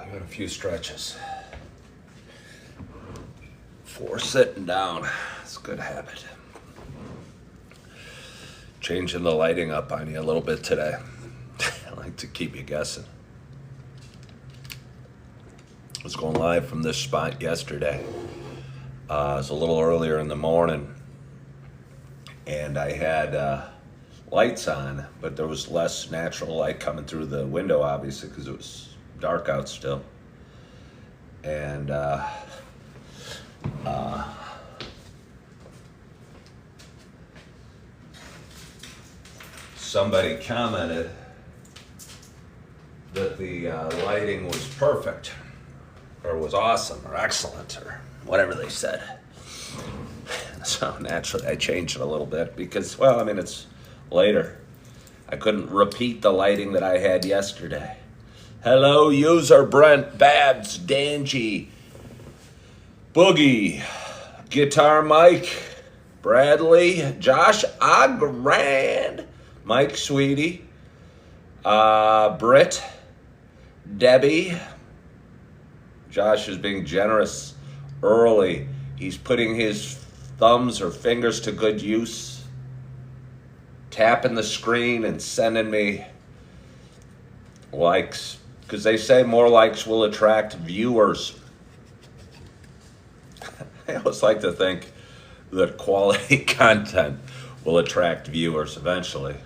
I got a few stretches. 4 sitting down. It's a good habit. Changing the lighting up on you a little bit today. I like to keep you guessing. I was going live from this spot yesterday. It was a little earlier in the morning, and I had lights on, but there was less natural light coming through the window, obviously, because it was dark out still. And somebody commented that the lighting was perfect, or was awesome, or excellent, or whatever they said. So naturally I changed it a little bit because, well, I mean, it's later. I couldn't repeat the lighting that I had yesterday. Hello, user Brent, Babs, Dangy, Boogie, Guitar Mike, Bradley, Josh Agrand, Mike Sweetie, Britt, Debbie. Josh is being generous early. He's putting his thumbs or fingers to good use, tapping the screen and sending me likes, because they say more likes will attract viewers. I always like to think that quality content will attract viewers eventually.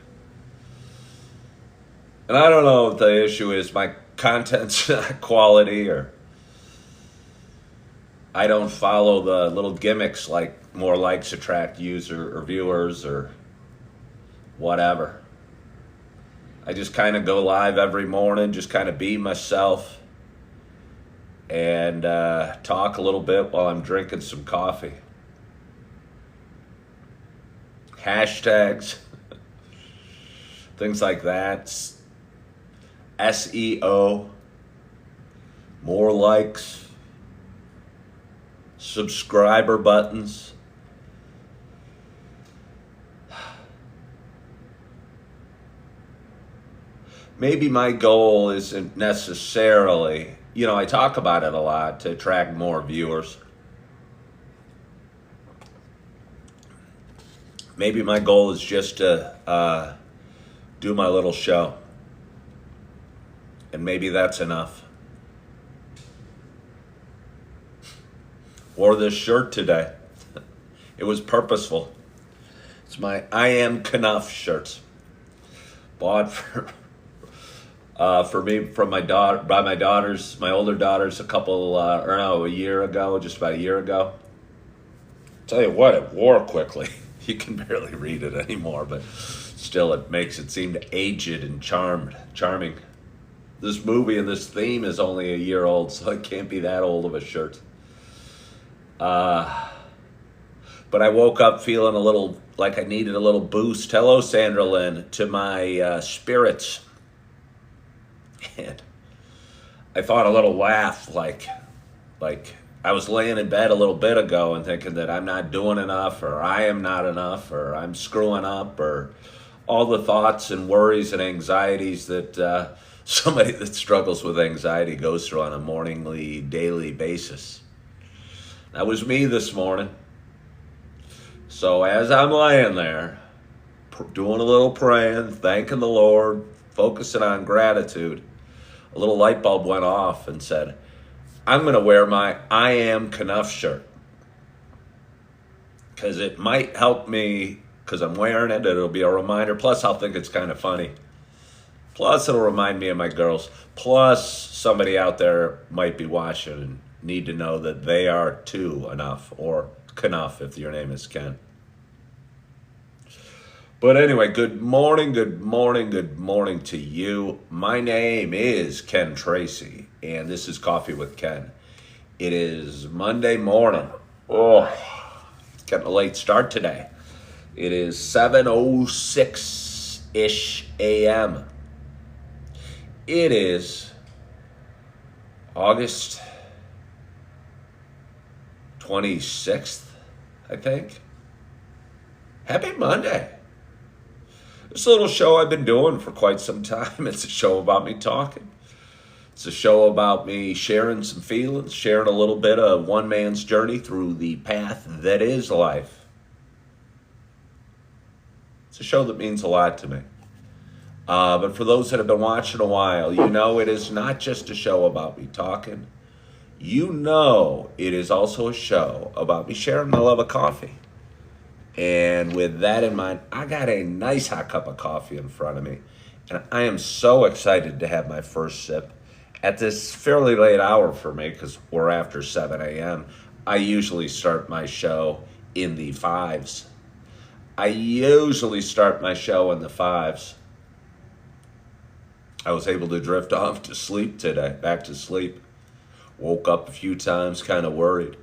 And I don't know if the issue is my content's not quality, or I don't follow the little gimmicks like more likes attract user or viewers or whatever. I just kind of go live every morning, just kind of be myself, and talk a little bit while I'm drinking some coffee. Hashtags, things like that. SEO, more likes, subscriber buttons. Maybe my goal isn't necessarily, I talk about it a lot, to attract more viewers. Maybe my goal is just to do my little show. And maybe that's enough. Wore this shirt today. It was purposeful. It's my I Am Knuff shirt. Bought for me from my daughter, by my daughters, my older daughters, a year ago, just about a year ago. Tell you what, it wore quickly. You can barely read it anymore, but still it makes it seem aged and charming. This movie and this theme is only a year old, so it can't be that old of a shirt. But I woke up feeling a little like I needed a little boost. Hello, Sandra Lynn, to my spirits. And I thought a little laugh, like I was laying in bed a little bit ago and thinking that I'm not doing enough, or I am not enough, or I'm screwing up, or all the thoughts and worries and anxieties that somebody that struggles with anxiety goes through on a daily basis. That was me this morning. So as I'm laying there, doing a little praying, thanking the Lord, focusing on gratitude, a little light bulb went off and said, I'm going to wear my I Am Knuff shirt. Because it might help me, because I'm wearing it, it'll be a reminder. Plus, I'll think it's kind of funny. Plus, it'll remind me of my girls. Plus, somebody out there might be watching and need to know that they are too enough, or Knuff if your name is Ken. But anyway, good morning to you. My name is Ken Tracy, and this is Coffee with Ken. It is Monday morning. Oh, getting a late start today. It is 7:06-ish a.m. It is August 26th, I think. Happy Monday. This little show I've been doing for quite some time. It's a show about me talking. It's a show about me sharing some feelings, sharing a little bit of one man's journey through the path that is life. It's a show that means a lot to me. But for those that have been watching a while, you know it is not just a show about me talking. You know it is also a show about me sharing my love of coffee. And with that in mind, I got a nice hot cup of coffee in front of me. And I am so excited to have my first sip at this fairly late hour for me because we're after 7 a.m. I usually start my show in the fives. I usually start my show in the fives. I was able to drift off to sleep today, back to sleep. Woke up a few times, kind of worried.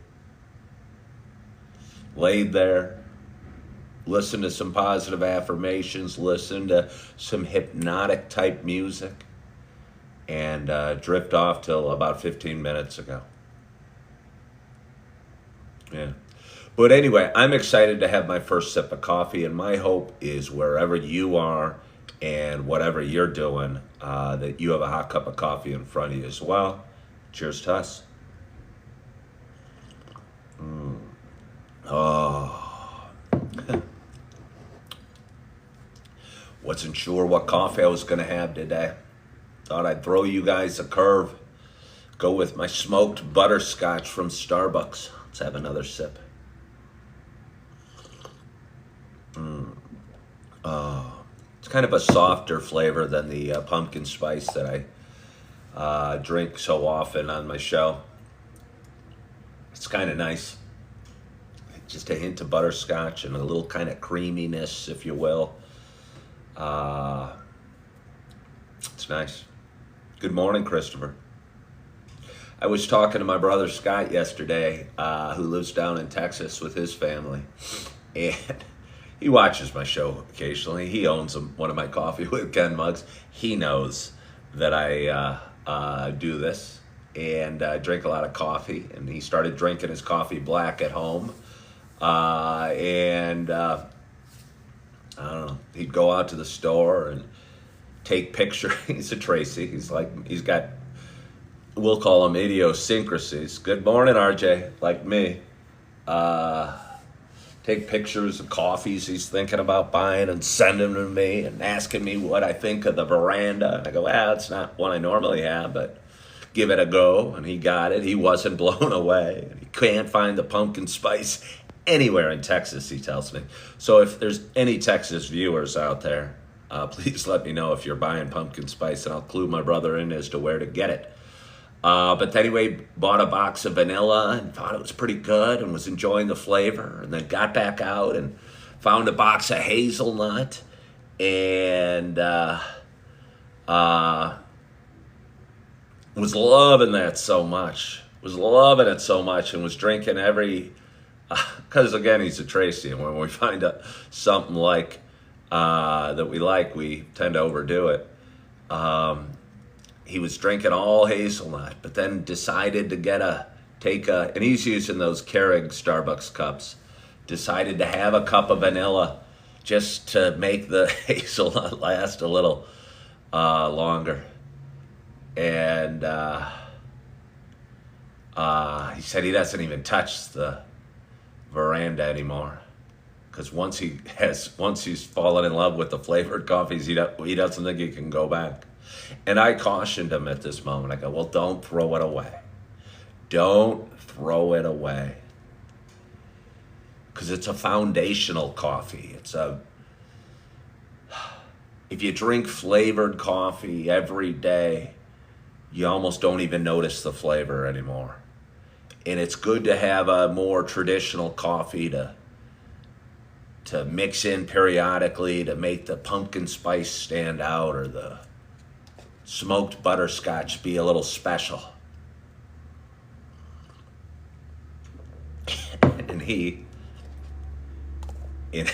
Laid there, listened to some positive affirmations, listened to some hypnotic type music, and drift off till about 15 minutes ago. Yeah. But anyway, I'm excited to have my first sip of coffee, and my hope is wherever you are and whatever you're doing, that you have a hot cup of coffee in front of you as well. Cheers to us. Oh. Wasn't sure what coffee I was going to have today. Thought I'd throw you guys a curve. Go with my smoked butterscotch from Starbucks. Let's have another sip. It's kind of a softer flavor than the pumpkin spice that I drink so often on my show. It's kind of nice. Just a hint of butterscotch and a little kind of creaminess, if you will. It's nice. Good morning, Christopher. I was talking to my brother Scott yesterday, who lives down in Texas with his family. And he watches my show occasionally. He owns one of my Coffee with Ken mugs. He knows that I do this and drink a lot of coffee. And he started drinking his coffee black at home. I don't know, he'd go out to the store and take pictures. He's a Tracy. He's got, we'll call them idiosyncrasies. Good morning, RJ, like me. Take pictures of coffees he's thinking about buying and send them to me and asking me what I think of the veranda. And I go, it's not one I normally have, but give it a go. And he got it. He wasn't blown away. He can't find the pumpkin spice anywhere in Texas, he tells me. So if there's any Texas viewers out there, please let me know if you're buying pumpkin spice, and I'll clue my brother in as to where to get it. But anyway, bought a box of vanilla and thought it was pretty good and was enjoying the flavor, and then got back out and found a box of hazelnut and was loving that so much. Was loving it so much and was drinking every... Because again, he's a Tracy, and when we find something like that we like, we tend to overdo it. He was drinking all hazelnut, but then decided to and he's using those Keurig Starbucks cups. Decided to have a cup of vanilla just to make the hazelnut last a little longer. And he said he doesn't even touch the veranda anymore, because once he's fallen in love with the flavored coffees, he doesn't think he can go back. And I cautioned him at this moment. I go, well, don't throw it away. Don't throw it away, because it's a foundational coffee. If you drink flavored coffee every day, you almost don't even notice the flavor anymore. And it's good to have a more traditional coffee to mix in periodically to make the pumpkin spice stand out, or the smoked butterscotch be a little special. And he, in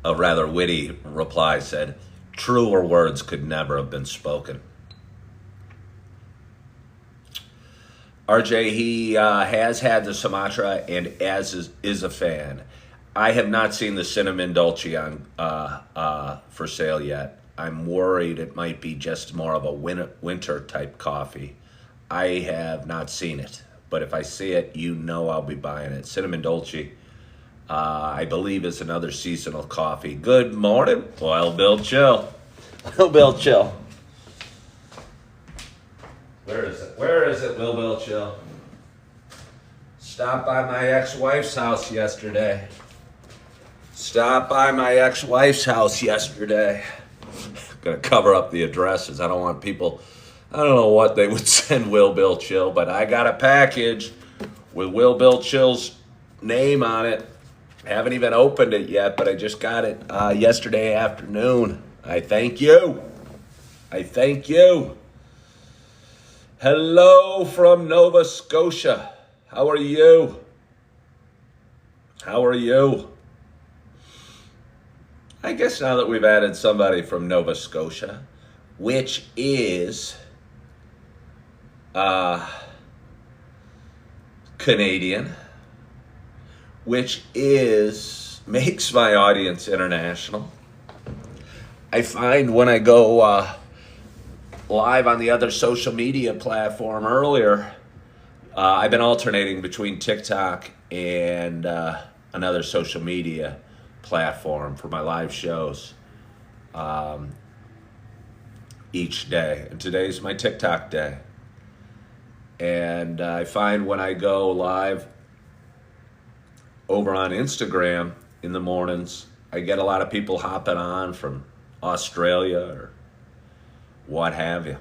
a rather witty reply, said, truer words could never have been spoken. RJ, he has had the Sumatra and is a fan. I have not seen the cinnamon dolce on for sale yet. I'm worried it might be just more of a winter type coffee. I have not seen it, but if I see it, you know I'll be buying it. Cinnamon Dolce, I believe, is another seasonal coffee. Good morning, Wild Bill Chill. Will Bill Chill. Where is it? Where is it, Will Bill Chill? Stopped by my ex-wife's house yesterday. Gonna cover up the addresses. I don't want people, I don't know what they would send Will Bill Chill, but I got a package with Will Bill Chill's name on it. Haven't even opened it yet, but I just got it yesterday afternoon. I thank you. Hello from Nova Scotia. How are you? I guess now that we've added somebody from Nova Scotia, which is Canadian, which makes my audience international. I find when I go live on the other social media platform earlier, I've been alternating between TikTok and another social media platform for my live shows each day. And today's my TikTok day. And I find when I go live over on Instagram in the mornings, I get a lot of people hopping on from Australia or what have you.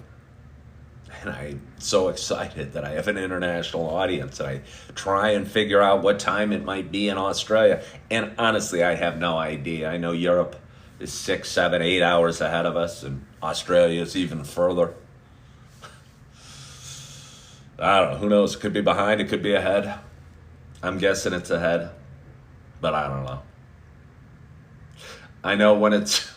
And I'm so excited that I have an international audience. And I try and figure out what time it might be in Australia. And honestly, I have no idea. I know Europe is 6, 7, 8 hours ahead of us, and Australia is even further. I don't know. Who knows? It could be behind. It could be ahead. I'm guessing it's ahead, but I don't know. I know when it's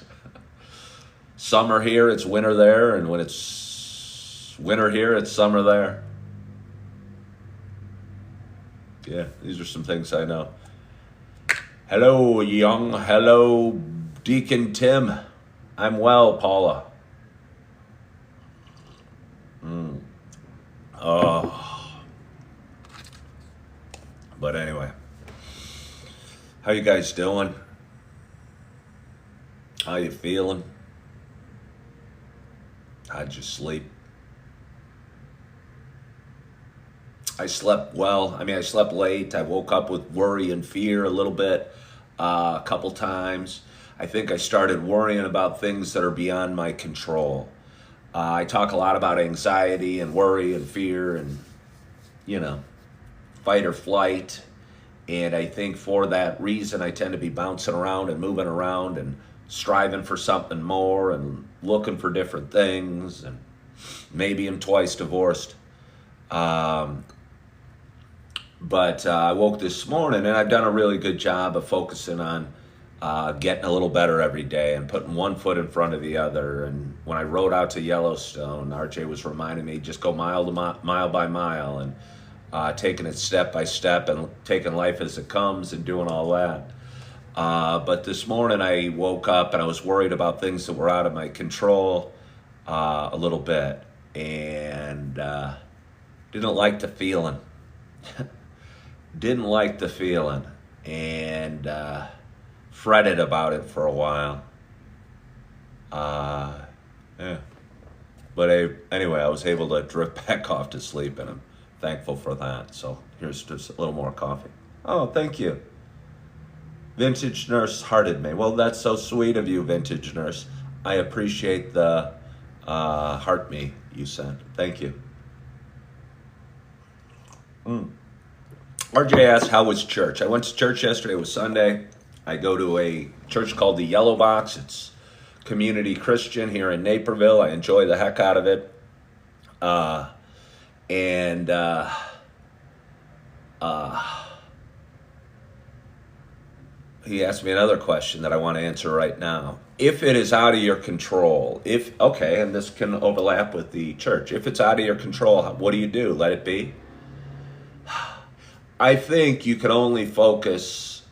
summer here, it's winter there, and when it's winter here, it's summer there. Yeah, these are some things I know. Hello, Young. Hello, Deacon Tim. I'm well, Paula. Oh. But anyway, how you guys doing? How you feeling? How'd you sleep? I slept well. I slept late. I woke up with worry and fear a little bit, a couple times. I think I started worrying about things that are beyond my control. I talk a lot about anxiety and worry and fear and, fight or flight. And I think for that reason, I tend to be bouncing around and moving around and striving for something more and looking for different things. And maybe I'm twice divorced. But I woke this morning, and I've done a really good job of focusing on getting a little better every day and putting one foot in front of the other. And when I rode out to Yellowstone, RJ was reminding me just go mile by mile and taking it step by step and taking life as it comes and doing all that. But this morning I woke up and I was worried about things that were out of my control a little bit, and didn't like the feeling. And fretted about it for a while. Yeah. But anyway, I was able to drift back off to sleep, and I'm thankful for that. So here's just a little more coffee. Oh, thank you. Vintage Nurse hearted me. Well, that's so sweet of you, Vintage Nurse. I appreciate the heart me you sent. Thank you. RJ asked, how was church? I went to church yesterday. It was Sunday. I go to a church called the Yellow Box. It's community Christian here in Naperville. I enjoy the heck out of it. He asked me another question that I want to answer right now. If it is out of your control, and this can overlap with the church. If it's out of your control, what do? Let it be? I think you can only focus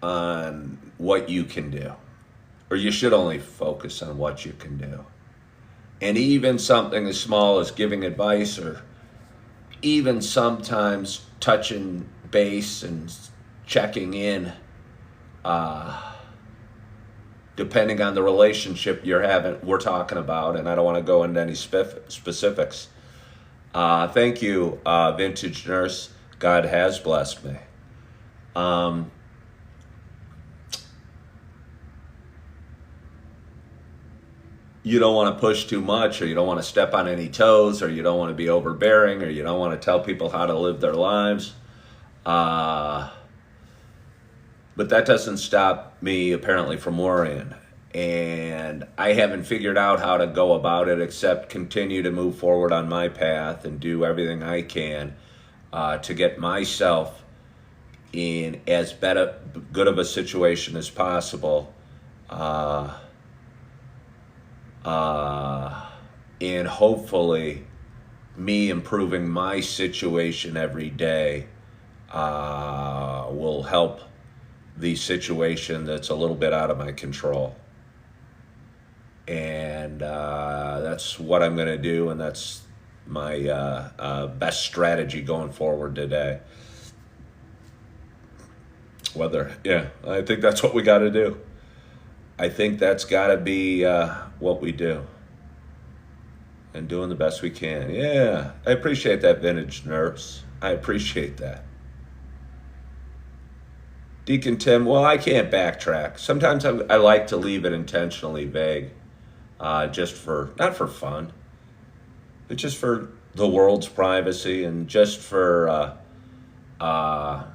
on what you can do. or you should only focus on what you can do. And even something as small as giving advice, or even sometimes touching base and checking in, depending on the relationship we're talking about, and I don't want to go into any specifics. Thank you, Vintage Nurse. God has blessed me. You don't want to push too much, or you don't want to step on any toes, or you don't want to be overbearing, or you don't want to tell people how to live their lives. But that doesn't stop me, apparently, from worrying. And I haven't figured out how to go about it except continue to move forward on my path and do everything I can to get myself in as good of a situation as possible. And hopefully me improving my situation every day will help the situation that's a little bit out of my control. And that's what I'm going to do, and that's my best strategy going forward today. I think that's what we got to do. I think that's got to be what we do. And doing the best we can. Yeah, I appreciate that, Vintage Nurse. I appreciate that. Deacon Tim, well, I can't backtrack. Sometimes I like to leave it intentionally vague, just for, not for fun, but just for the world's privacy, and just for, I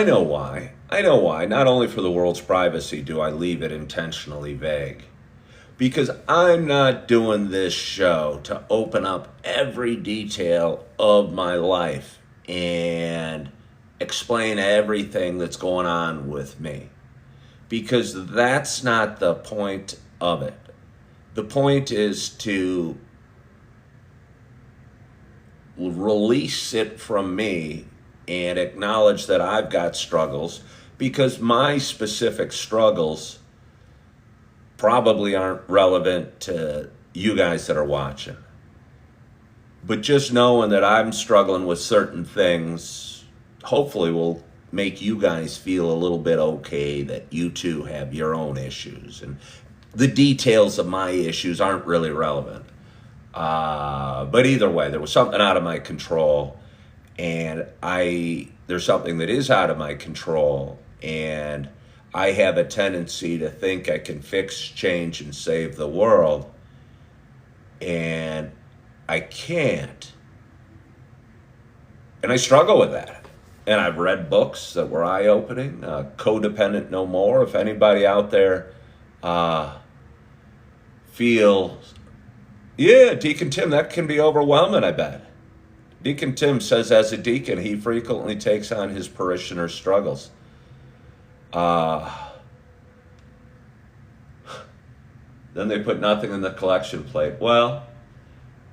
know why. Not only for the world's privacy do I leave it intentionally vague, because I'm not doing this show to open up every detail of my life and explain everything that's going on with me, because that's not the point of it. The point is to release it from me and acknowledge that I've got struggles, because my specific struggles probably aren't relevant to you guys that are watching. But just knowing that I'm struggling with certain things hopefully will make you guys feel a little bit okay that you too have your own issues. And the details of my issues aren't really relevant. But either way, there was something out of my control, and there's something that is out of my control, and I have a tendency to think I can fix, change, and save the world, and I can't. And I struggle with that. And I've read books that were eye-opening, Codependent No More. If anybody out there feels, yeah, Deacon Tim, that can be overwhelming, I bet. Deacon Tim says as a deacon, he frequently takes on his parishioners' struggles. Then they put nothing in the collection plate. Well,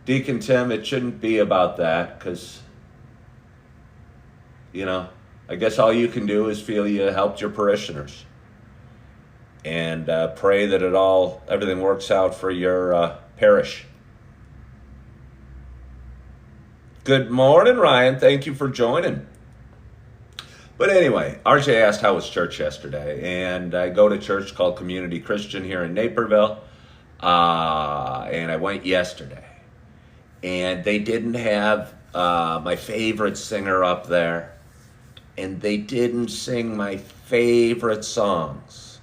Deacon Tim, it shouldn't be about that, because, I guess all you can do is feel you helped your parishioners, and pray that everything works out for your parish. Good morning, Ryan. Thank you for joining. But anyway, RJ asked how was church yesterday, and I go to a church called Community Christian here in Naperville, and I went yesterday, and they didn't have my favorite singer up there, and they didn't sing my favorite songs,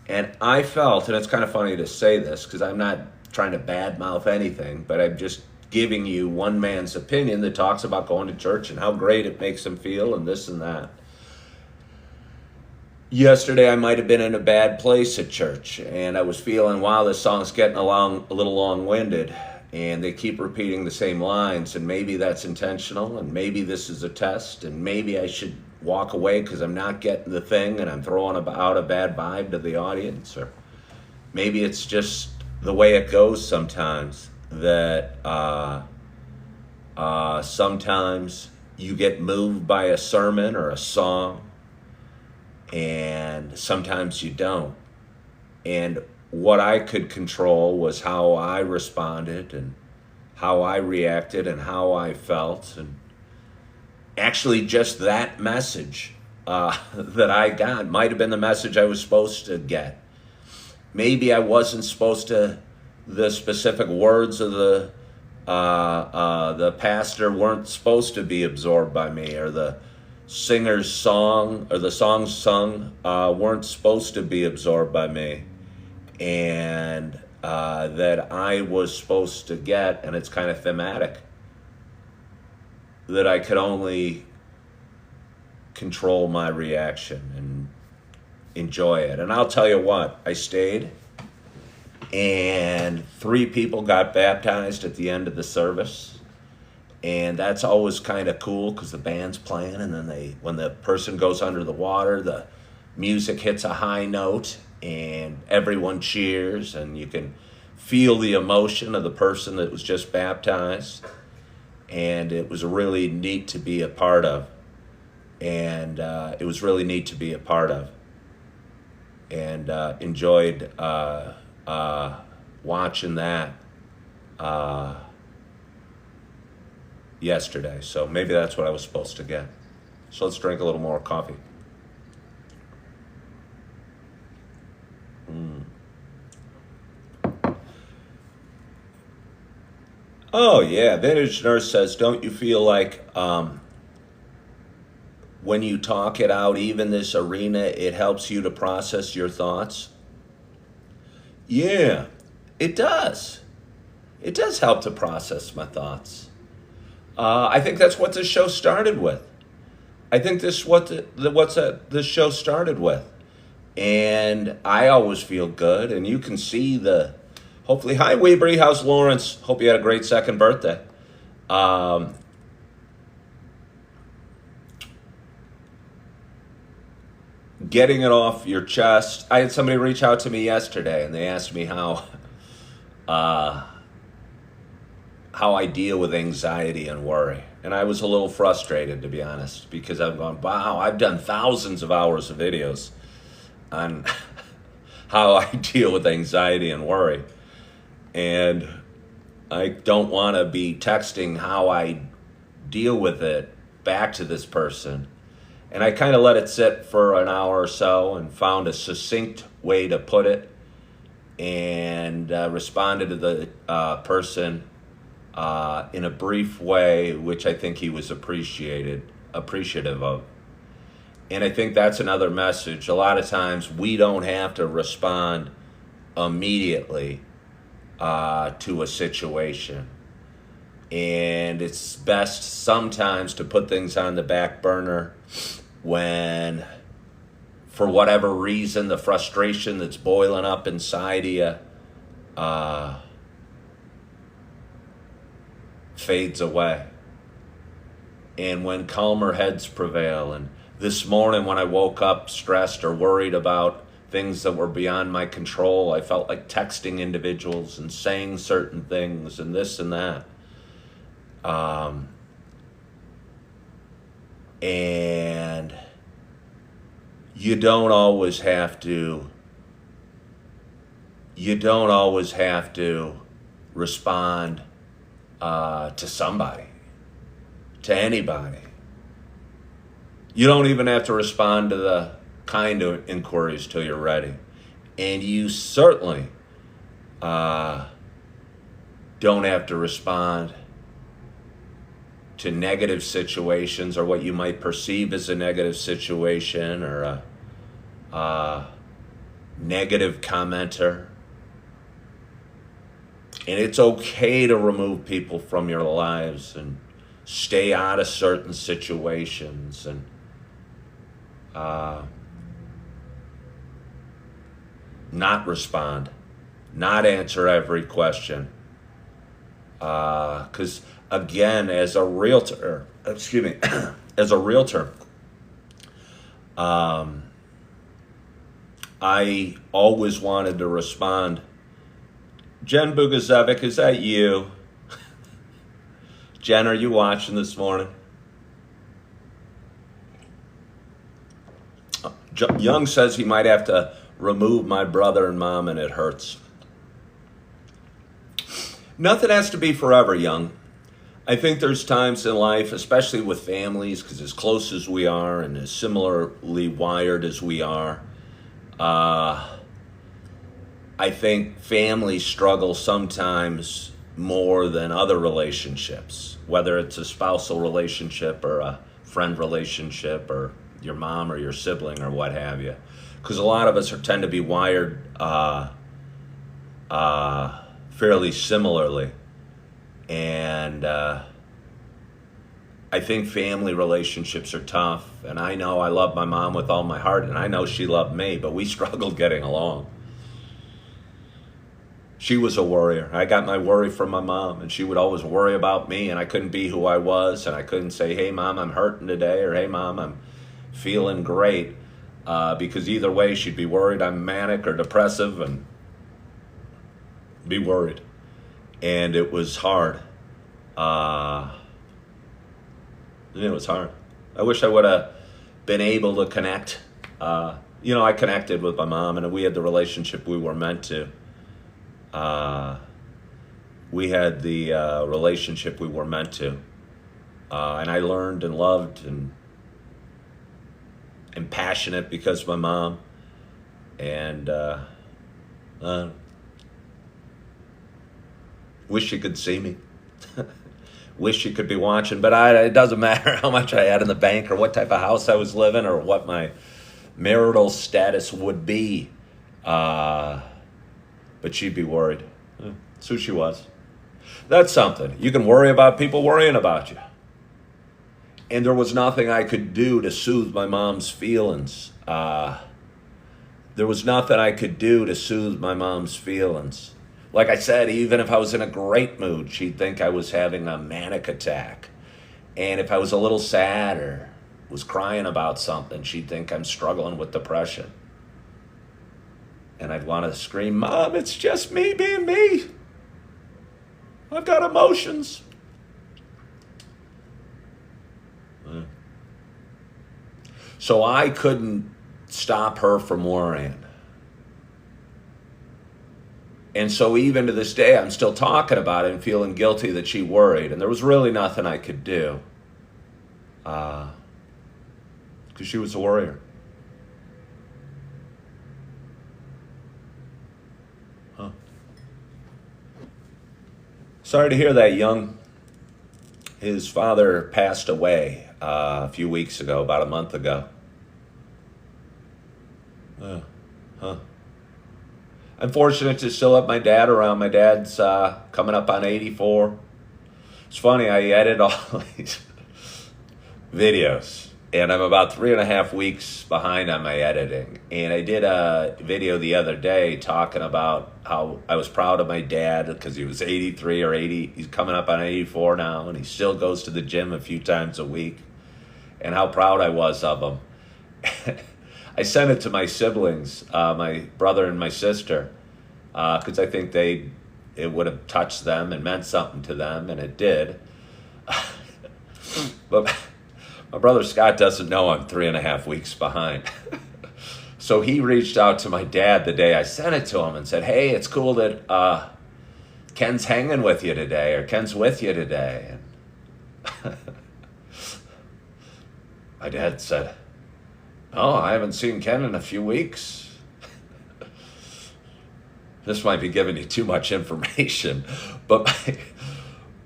and I felt, and it's kind of funny to say this because I'm not trying to badmouth anything, but I'm just giving you one man's opinion that talks about going to church and how great it makes him feel and this and that. Yesterday, I might have been in a bad place at church, and I was feeling, wow, this song's getting a little long-winded, and they keep repeating the same lines, and maybe that's intentional, and maybe this is a test, and maybe I should walk away because I'm not getting the thing, and I'm throwing out a bad vibe to the audience, or maybe it's just the way it goes sometimes, that sometimes you get moved by a sermon or a song, and sometimes you don't. And what I could control was how I responded and how I reacted and how I felt. And actually, just that message that I got might have been the message I was supposed to get. Maybe I wasn't supposed to, the specific words of the pastor weren't supposed to be absorbed by me, or the singer's song or the songs sung weren't supposed to be absorbed by me, and that I was supposed to get, and it's kind of thematic, that I could only control my reaction and enjoy it. And I'll tell you what, I stayed, and 3 people got baptized at the end of the service. And that's always kind of cool because the band's playing, and then when the person goes under the water, the music hits a high note and everyone cheers, and you can feel the emotion of the person that was just baptized. And it was really neat to be a part of. And it was really neat to be a part of. And enjoyed watching that yesterday. So maybe that's what I was supposed to get. So let's drink a little more coffee. Oh yeah, Vintage Nurse says, don't you feel like when you talk it out, even this arena, it helps you to process your thoughts? Yeah, it does. It does help to process my thoughts. I think that's what this show started with. I think this is what this show started with. And I always feel good, and you can see hopefully, hi Weebury, how's Lawrence? Hope you had a great second birthday. Getting it off your chest. I had somebody reach out to me yesterday, and they asked me how I deal with anxiety and worry. And I was a little frustrated, to be honest, because I've gone, wow, I've done thousands of hours of videos on how I deal with anxiety and worry. And I don't want to be texting how I deal with it back to this person. And I kind of let it sit for an hour or so and found a succinct way to put it, and responded to the person in a brief way, which I think he was appreciative of. And I think that's another message. A lot of times we don't have to respond immediately to a situation. And it's best sometimes to put things on the back burner when, for whatever reason, the frustration that's boiling up inside of you fades away. And when calmer heads prevail. And this morning when I woke up stressed or worried about things that were beyond my control, I felt like texting individuals and saying certain things and this and that. And you don't always have to respond to somebody, to anybody. You don't even have to respond to the kind of inquiries till you're ready. And you certainly don't have to respond to negative situations, or what you might perceive as a negative situation, or a negative commenter. And it's okay to remove people from your lives and stay out of certain situations, and not respond, not answer every question. Because again, as a realtor, I always wanted to respond. Jen Bugazevic, is that you? Jen, are you watching this morning? Young says he might have to remove my brother and mom, and it hurts. Nothing has to be forever, Young. I think there's times in life, especially with families, because as close as we are and as similarly wired as we are, I think families struggle sometimes more than other relationships, whether it's a spousal relationship or a friend relationship or your mom or your sibling or what have you. Because a lot of us tend to be wired fairly similarly. And I think family relationships are tough. And I know I love my mom with all my heart, and I know she loved me, but we struggled getting along. She was a worrier. I got my worry from my mom, and she would always worry about me, and I couldn't be who I was, and I couldn't say, hey, Mom, I'm hurting today, or hey, Mom, I'm feeling great, because either way, she'd be worried I'm manic or depressive and be worried. And it was hard. It was hard. I wish I would have been able to connect. I connected with my mom, and we had the relationship we were meant to. We had the relationship we were meant to. And I learned and loved and passionate because of my mom. And wish you could see me. Wish you could be watching, but it doesn't matter how much I had in the bank or what type of house I was living or what my marital status would be. But she'd be worried. That's who she was. That's something. You can worry about people worrying about you. And there was nothing I could do to soothe my mom's feelings. There was nothing I could do to soothe my mom's feelings. Like I said, even if I was in a great mood, she'd think I was having a manic attack. And if I was a little sad or was crying about something, she'd think I'm struggling with depression. And I'd want to scream, Mom, it's just me being me. I've got emotions. So I couldn't stop her from worrying. And so even to this day, I'm still talking about it and feeling guilty that she worried. And there was really nothing I could do. Because she was a worrier. Huh. Sorry to hear that, Young. His father passed away a few weeks ago, about a month ago. I'm fortunate to still have my dad around. My dad's coming up on 84. It's funny, I edit all these videos, and I'm about 3.5 weeks behind on my editing. And I did a video the other day talking about how I was proud of my dad because he was 83 or 80. He's coming up on 84 now, and he still goes to the gym a few times a week, and how proud I was of him. I sent it to my siblings, my brother and my sister, because I think it would have touched them and meant something to them, and it did. But my brother Scott doesn't know I'm 3.5 weeks behind. So he reached out to my dad the day I sent it to him and said, hey, it's cool that Ken's hanging with you today, or Ken's with you today. And my dad said, oh, I haven't seen Ken in a few weeks. This might be giving you too much information, but my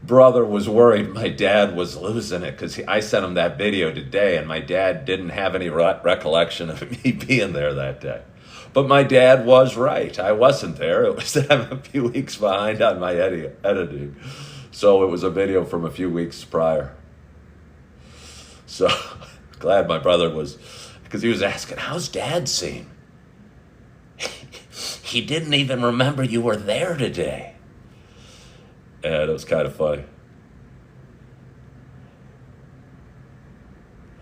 brother was worried my dad was losing it because I sent him that video today, and my dad didn't have any recollection of me being there that day. But my dad was right. I wasn't there. It was that I'm a few weeks behind on my editing. So it was a video from a few weeks prior. So glad my brother was, because he was asking, how's Dad seem? He didn't even remember you were there today. And it was kind of funny.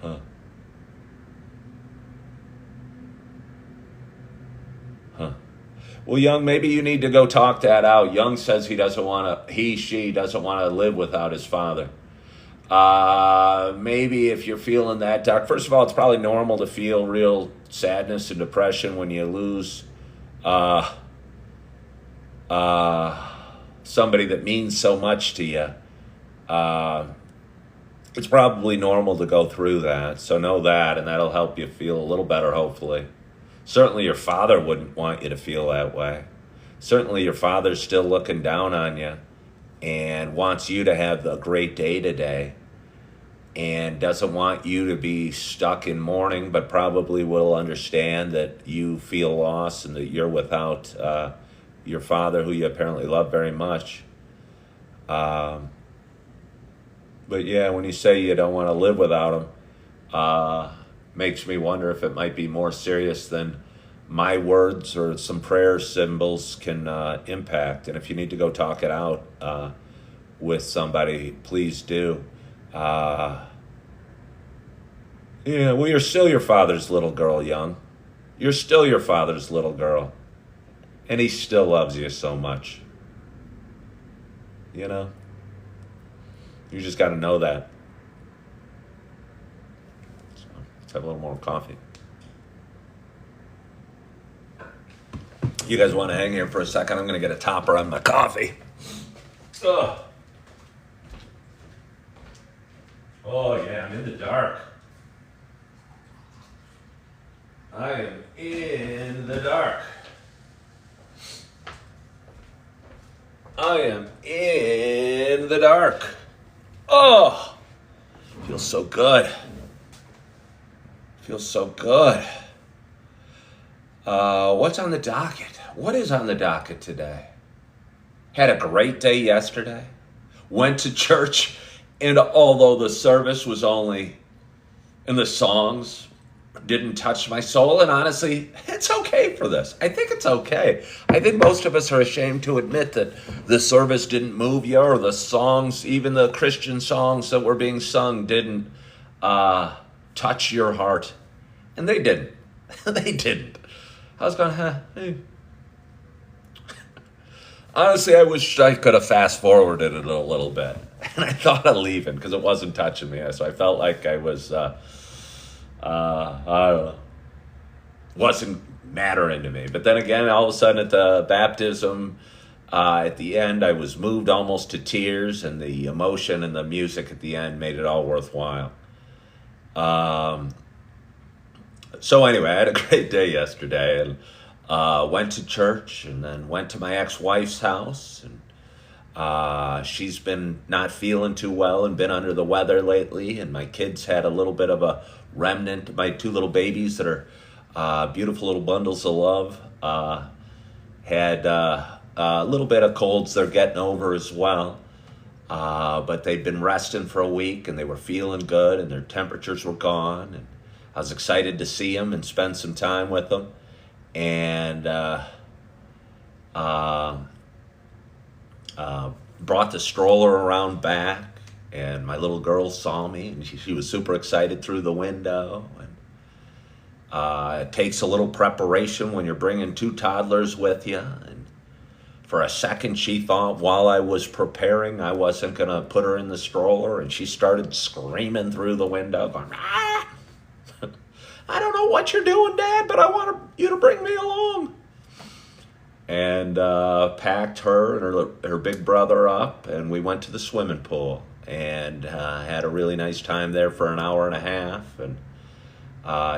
Huh. Well, Young, maybe you need to go talk that out. Young says she doesn't want to live without his father. Maybe if you're feeling that dark, first of all, it's probably normal to feel real sadness and depression when you lose uh, somebody that means so much to you. Uh, it's probably normal to go through that. So know that, and that'll help you feel a little better, hopefully. Certainly your father wouldn't want you to feel that way. Certainly your father's still looking down on you and wants you to have a great day today and doesn't want you to be stuck in mourning, but probably will understand that you feel lost and that you're without your father, who you apparently love very much. But yeah, when you say you don't want to live without him, makes me wonder if it might be more serious than my words or some prayer symbols can impact. And if you need to go talk it out with somebody, please do. Yeah, well, you're still your father's little girl, young. You're still your father's little girl. And he still loves you so much. You know? You just got to know that. So, let's have a little more coffee. You guys want to hang here for a second? I'm going to get a topper on my coffee. Ugh. Oh, yeah, I'm in the dark. I am in the dark. I am in the dark. Oh, feels so good. Feels so good. What's on the docket? What is on the docket today? Had a great day yesterday. Went to church, and although the service was only, and the songs didn't touch my soul, and honestly, it's okay for this. I think it's okay. I think most of us are ashamed to admit that the service didn't move you, or the songs, even the Christian songs that were being sung, didn't touch your heart. And they didn't. They didn't. I was going, hey. Honestly, I wish I could have fast forwarded it a little bit. And I thought of leaving because it wasn't touching me. So I felt like I was, I don't know, wasn't mattering to me. But then again, all of a sudden at the baptism, at the end, I was moved almost to tears, and the emotion and the music at the end made it all worthwhile. So anyway, I had a great day yesterday, and went to church, and then went to my ex-wife's house, and she's been not feeling too well and been under the weather lately, and my kids had a little bit of a remnant. My two little babies that are beautiful little bundles of love had a little bit of colds they're getting over as well, but they'd been resting for a week, and they were feeling good, and their temperatures were gone, and I was excited to see them and spend some time with them. And brought the stroller around back, and my little girl saw me, and she was super excited through the window. And it takes a little preparation when you're bringing two toddlers with you. And for a second, she thought while I was preparing, I wasn't going to put her in the stroller, and she started screaming through the window, going, ah! I don't know what you're doing, Dad, but I want you to bring me along. And packed her and her big brother up, and we went to the swimming pool, and had a really nice time there for an hour and a half. And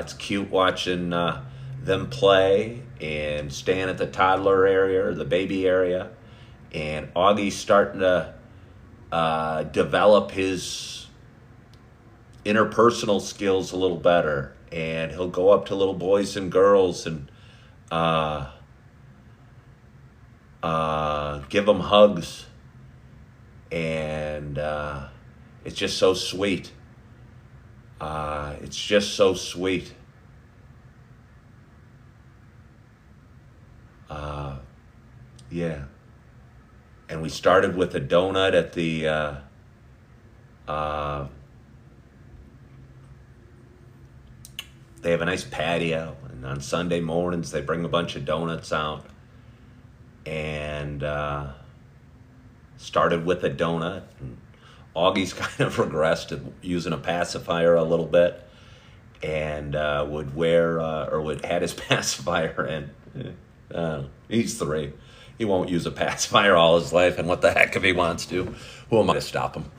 it's cute watching them play and staying at the toddler area or the baby area. And Augie's starting to develop his interpersonal skills a little better. And he'll go up to little boys and girls and give them hugs. And it's just so sweet. It's just so sweet. Yeah. And we started with a donut at the they have a nice patio, and on Sunday mornings they bring a bunch of donuts out. And started with a donut. And Augie's kind of regressed to using a pacifier a little bit. and would wear or would had his pacifier in. He's 3. He won't use a pacifier all his life, and what the heck if he wants to? Who am I to stop him?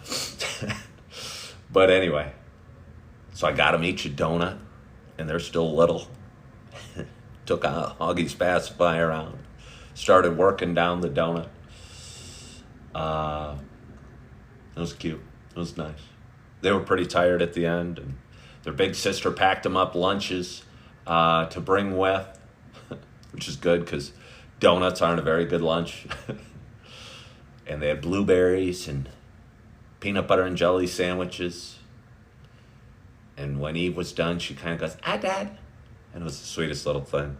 But anyway, so I got him each a donut, and they're still little. Took Augie's pacifier out, started working down the donut. It was cute. It was nice. They were pretty tired at the end, and their big sister packed them up lunches to bring with, which is good because donuts aren't a very good lunch. And they had blueberries and peanut butter and jelly sandwiches. And when Eve was done, she kind of goes, "Ah, Dad." And it was the sweetest little thing.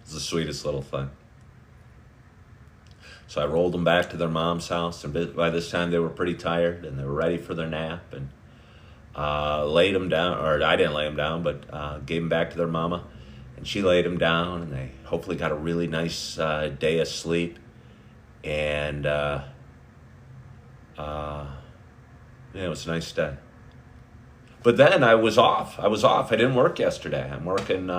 It was the sweetest little thing. So I rolled them back to their mom's house, and by this time they were pretty tired, and they were ready for their nap, and laid them down, or I didn't lay them down, but gave them back to their mama, and she laid them down, and they hopefully got a really nice day of sleep, and yeah, it was a nice day. But then I was off. I didn't work yesterday. I'm working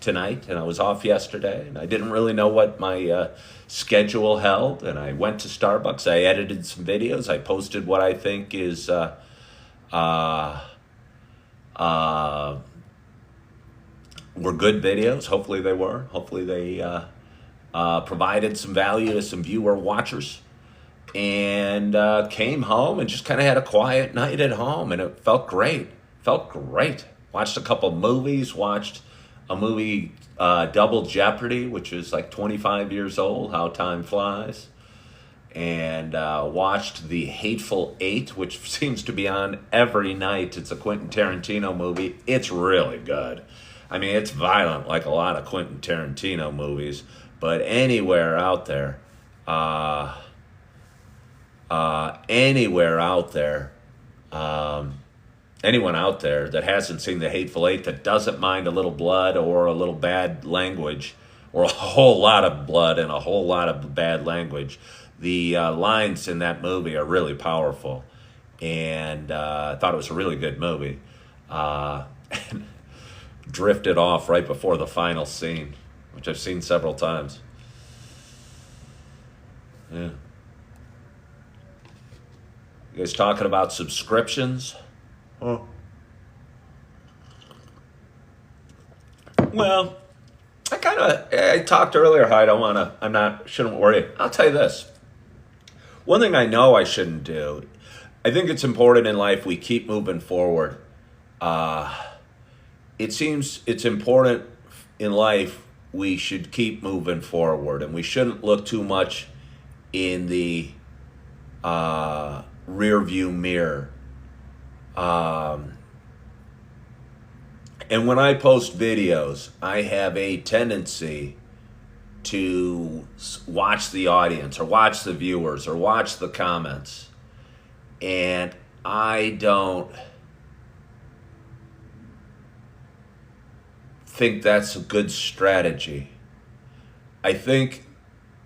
tonight, and I was off yesterday, and I didn't really know what my schedule held, and I went to Starbucks. I edited some videos. I posted what I think is were good videos. Hopefully they were. Hopefully they provided some value to some viewer watchers. And came home and just kind of had a quiet night at home, and it felt great. Watched a couple movies. Watched a movie, Double Jeopardy, which is like 25 years old. How time flies. And watched The Hateful Eight, which seems to be on every night. It's a Quentin Tarantino movie. It's really good. I mean, it's violent like a lot of Quentin Tarantino movies, but anywhere out there, anyone out there that hasn't seen The Hateful Eight, that doesn't mind a little blood or a little bad language, or a whole lot of blood and a whole lot of bad language, the lines in that movie are really powerful. And I thought it was a really good movie. And drifted off right before the final scene, which I've seen several times. Yeah. You guys talking about subscriptions? Oh. Well, I talked earlier how shouldn't worry. I'll tell you this. One thing I know I shouldn't do, I think it's important in life we keep moving forward. It seems it's important in life we should keep moving forward, and we shouldn't look too much in the rear view mirror. And when I post videos, I have a tendency to watch the audience or watch the viewers or watch the comments. And I don't think that's a good strategy. I think,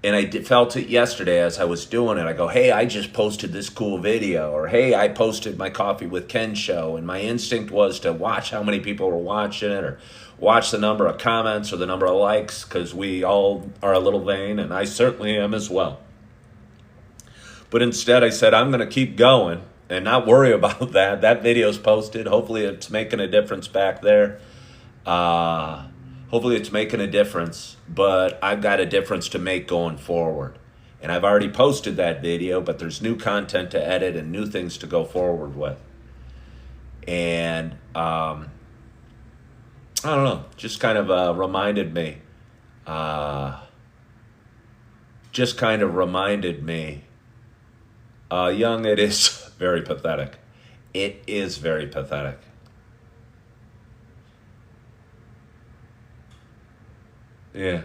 and I felt it yesterday as I was doing it. I go, hey, I just posted this cool video, or hey, I posted my Coffee with Ken show, and my instinct was to watch how many people were watching it, or watch the number of comments or the number of likes, because we all are a little vain, and I certainly am as well. But instead I said, I'm going to keep going and not worry about that. That video's posted. Hopefully it's making a difference back there. Hopefully it's making a difference, but I've got a difference to make going forward. And I've already posted that video, but there's new content to edit and new things to go forward with. And I don't know, just kind of reminded me Young, it is very pathetic. It is very pathetic. Yeah.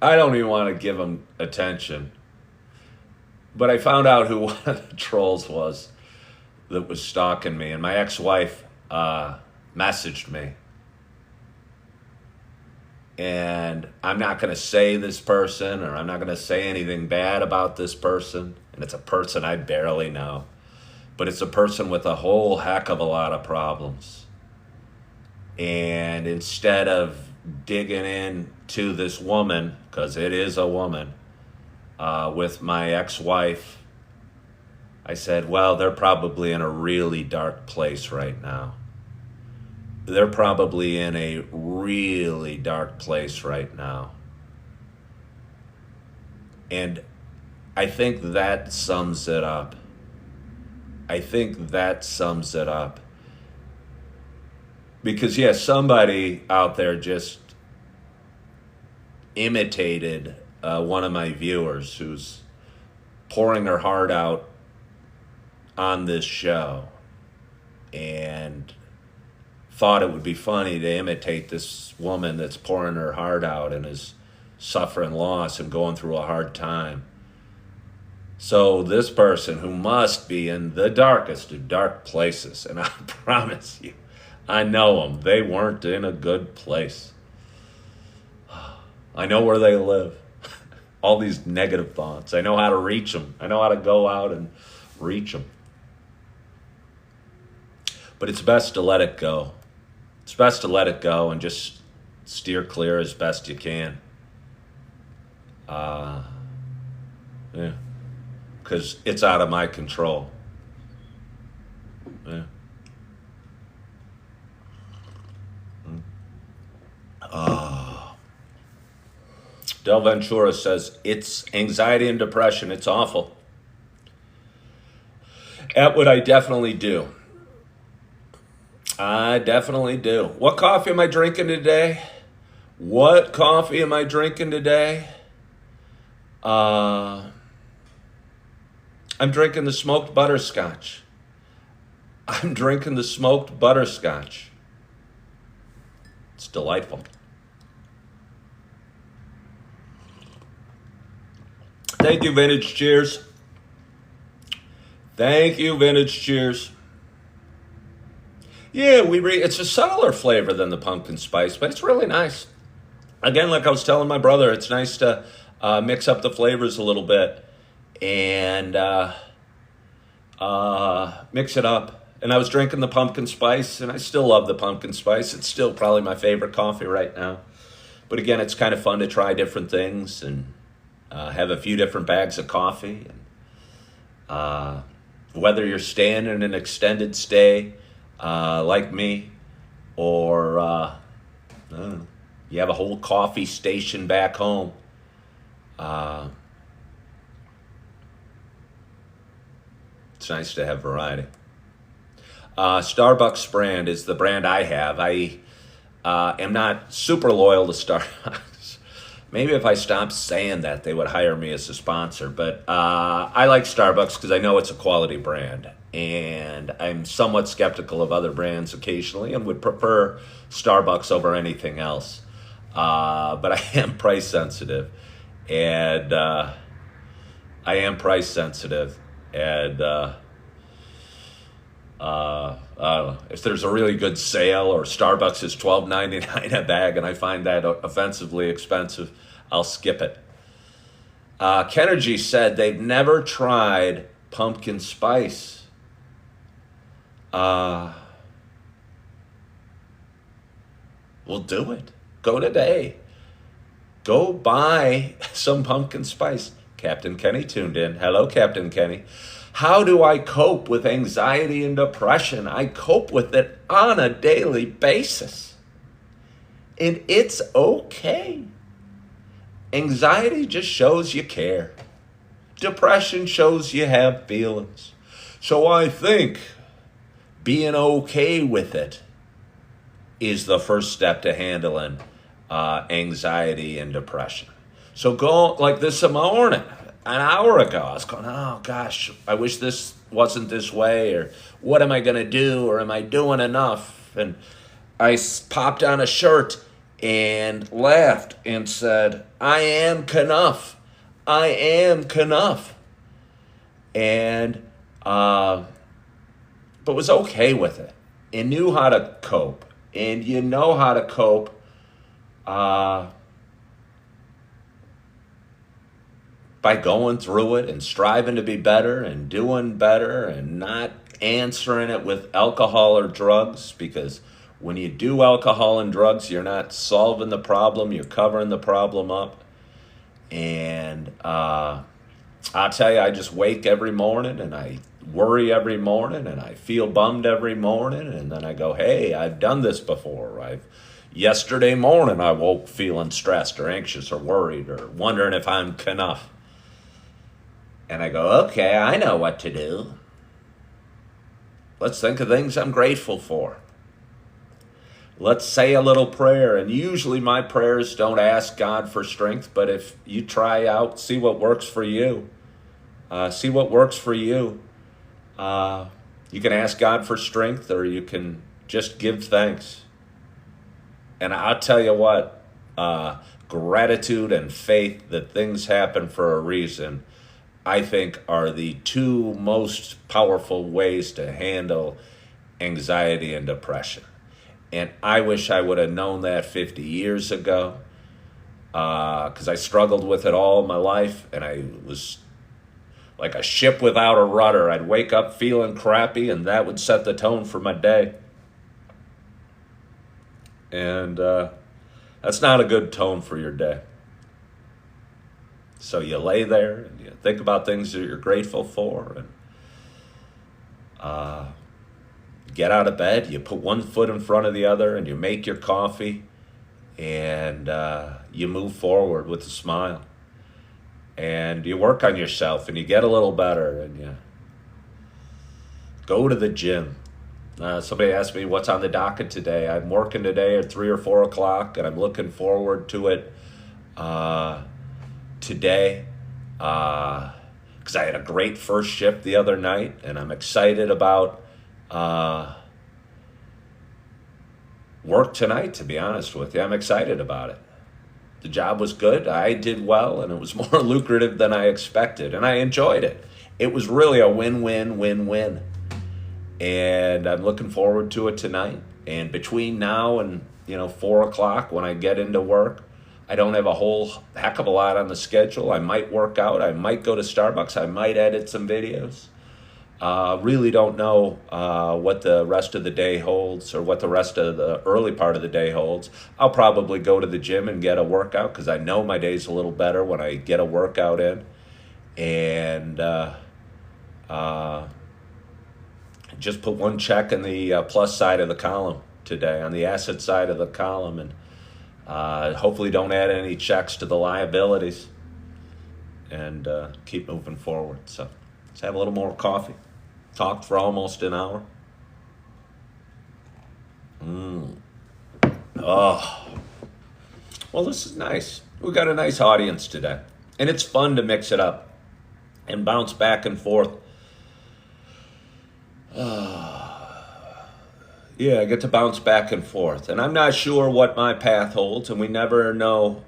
I don't even want to give him attention. But I found out who one of the trolls was that was stalking me. And my ex-wife messaged me. And I'm not going to say this person, or I'm not going to say anything bad about this person. And it's a person I barely know. but it's a person with a whole heck of a lot of problems. And instead of digging in to this woman, because it is a woman, with my ex-wife, I said, well, they're probably in a really dark place right now. They're probably in a really dark place right now. And I think that sums it up. I think that sums it up. Because, yeah, somebody out there just imitated one of my viewers who's pouring her heart out on this show and thought it would be funny to imitate this woman that's pouring her heart out and is suffering loss and going through a hard time. So this person who must be in the darkest of dark places, and I promise you, I know them, they weren't in a good place. I know where they live. All these negative thoughts. I know how to reach them. I know how to go out and reach them. But it's best to let it go. It's best to let it go and just steer clear as best you can. Yeah. Because it's out of my control. Yeah. Del Ventura says, it's anxiety and depression. It's awful. Atwood, I definitely do. I definitely do. What coffee am I drinking today? What coffee am I drinking today? I'm drinking the smoked butterscotch. I'm drinking the smoked butterscotch. It's delightful. Thank you, Vintage Cheers. Thank you, Vintage Cheers. Yeah, it's a subtler flavor than the pumpkin spice, but it's really nice. Again, like I was telling my brother, it's nice to mix up the flavors a little bit and mix it up. And I was drinking the pumpkin spice, and I still love the pumpkin spice. It's still probably my favorite coffee right now. But again, it's kind of fun to try different things and have a few different bags of coffee. And, whether you're staying in an extended stay, like me, or I don't know, you have a whole coffee station back home. It's nice to have variety. Starbucks brand is the brand I have. I am not super loyal to Starbucks. Maybe if I stopped saying that, they would hire me as a sponsor. But I like Starbucks because I know it's a quality brand. And I'm somewhat skeptical of other brands occasionally and would prefer Starbucks over anything else. But I am price sensitive. And I don't know, if there's a really good sale or Starbucks is $12.99 a bag and I find that offensively expensive, I'll skip it. Kenergy said they've never tried pumpkin spice. We'll do it. Go today. Go buy some pumpkin spice. Captain Kenny tuned in. Hello, Captain Kenny. How do I cope with anxiety and depression? I cope with it on a daily basis. And it's okay. Anxiety just shows you care. Depression shows you have feelings. So I think being okay with it is the first step to handling anxiety and depression. So go like this morning. An hour ago, I was going, oh gosh, I wish this wasn't this way, or what am I going to do, or am I doing enough? And I popped on a shirt and laughed and said, I am Knuff. I am Knuff. And, but was okay with it and knew how to cope. And you know how to cope by going through it and striving to be better and doing better and not answering it with alcohol or drugs, because when you do alcohol and drugs, you're not solving the problem, you're covering the problem up. And I'll tell you, I just wake every morning and I worry every morning and I feel bummed every morning. And then I go, hey, I've done this before. Yesterday morning, I woke feeling stressed or anxious or worried or wondering if I'm enough. And I go, okay, I know what to do. Let's think of things I'm grateful for. Let's say a little prayer. And usually my prayers don't ask God for strength, but if you try out, see what works for you. See what works for you. You can ask God for strength, or you can just give thanks. And I'll tell you what, gratitude and faith that things happen for a reason, I think, are the two most powerful ways to handle anxiety and depression. And I wish I would have known that 50 years ago, because I struggled with it all my life, and I was like a ship without a rudder. I'd wake up feeling crappy, and that would set the tone for my day. And that's not a good tone for your day. So you lay there and you think about things that you're grateful for, and get out of bed, you put one foot in front of the other, and you make your coffee, and you move forward with a smile. And you work on yourself, and you get a little better, and you go to the gym. Somebody asked me what's on the docket today. I'm working today at 3 or 4 o'clock, and I'm looking forward to it today, because I had a great first shift the other night, and I'm excited about work tonight, to be honest with you. I'm excited about it. The job was good. I did well, and it was more lucrative than I expected, and I enjoyed it. It was really a win-win-win-win. And I'm looking forward to it tonight. And between now and 4 o'clock, when I get into work, I don't have a whole heck of a lot on the schedule. I might work out. I might go to Starbucks. I might edit some videos. Really don't know what the rest of the day holds, or what the rest of the early part of the day holds. I'll probably go to the gym and get a workout, because I know my day's a little better when I get a workout in. And just put one check in the plus side of the column today, on the asset side of the column, and hopefully don't add any checks to the liabilities, and keep moving forward. So let's have a little more coffee. Talked for almost an hour. Oh, well, this is nice. We got a nice audience today, and it's fun to mix it up and bounce back and forth. Yeah, I get to bounce back and forth, and I'm not sure what my path holds, and we never know,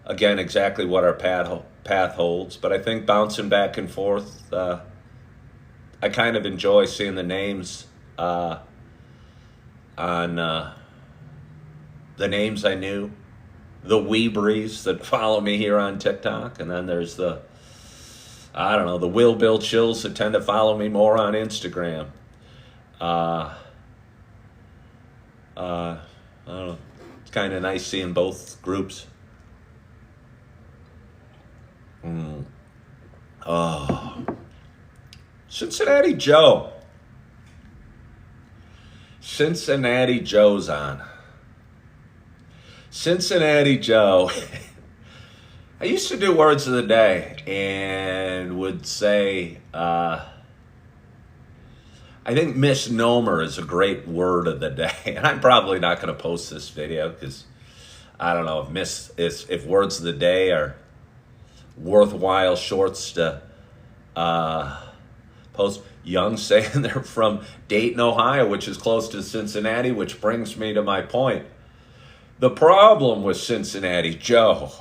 again, exactly what our path holds, but I think bouncing back and forth, I kind of enjoy seeing the names on the names I knew, the Weebrees that follow me here on TikTok, and then there's the Will Bill Chills that tend to follow me more on Instagram. I don't know. It's kind of nice seeing both groups. Oh, Cincinnati Joe. Cincinnati Joe's on. Cincinnati Joe. I used to do words of the day and would say, I think misnomer is a great word of the day. And I'm probably not going to post this video, because I don't know if words of the day are worthwhile shorts to post. Young saying they're from Dayton, Ohio, which is close to Cincinnati, which brings me to my point. The problem with Cincinnati Joe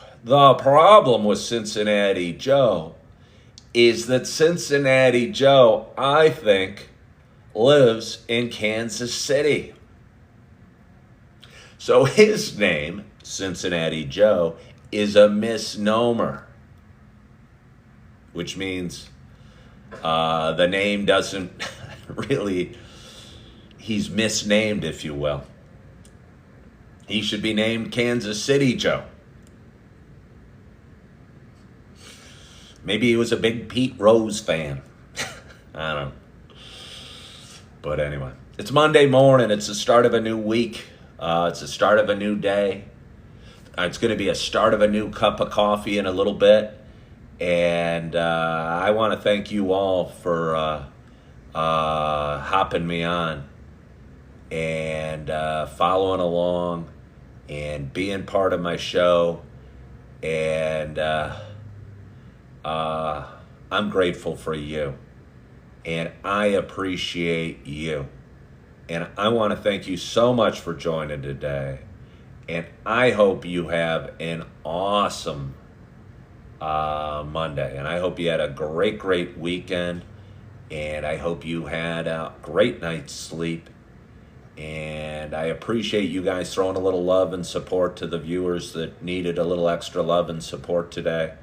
is that Cincinnati Joe, I think, lives in Kansas City. So his name, Cincinnati Joe, is a misnomer, which means The name doesn't really, he's misnamed, if you will. He should be named Kansas City Joe. Maybe he was a big Pete Rose fan. I don't know. But anyway, it's Monday morning. It's the start of a new week. It's the start of a new day. It's going to be a start of a new cup of coffee in a little bit. And I want to thank you all for hopping me on and following along and being part of my show. And I'm grateful for you. And I appreciate you. And I want to thank you so much for joining today. And I hope you have an awesome Monday. And I hope you had a great weekend. And I hope you had a great night's sleep. And I appreciate you guys throwing a little love and support to the viewers that needed a little extra love and support today.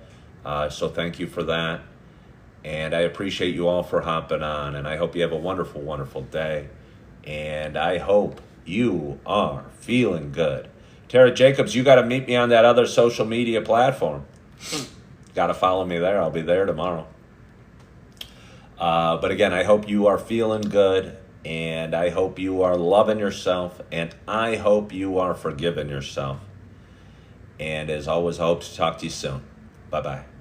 So thank you for that. And I appreciate you all for hopping on. And I hope you have a wonderful day. And I hope you are feeling good. Tara Jacobs, you got to meet me on that other social media platform. Got to follow me there. I'll be there tomorrow. But again, I hope you are feeling good. And I hope you are loving yourself. And I hope you are forgiving yourself. And as always, I hope to talk to you soon. Bye-bye.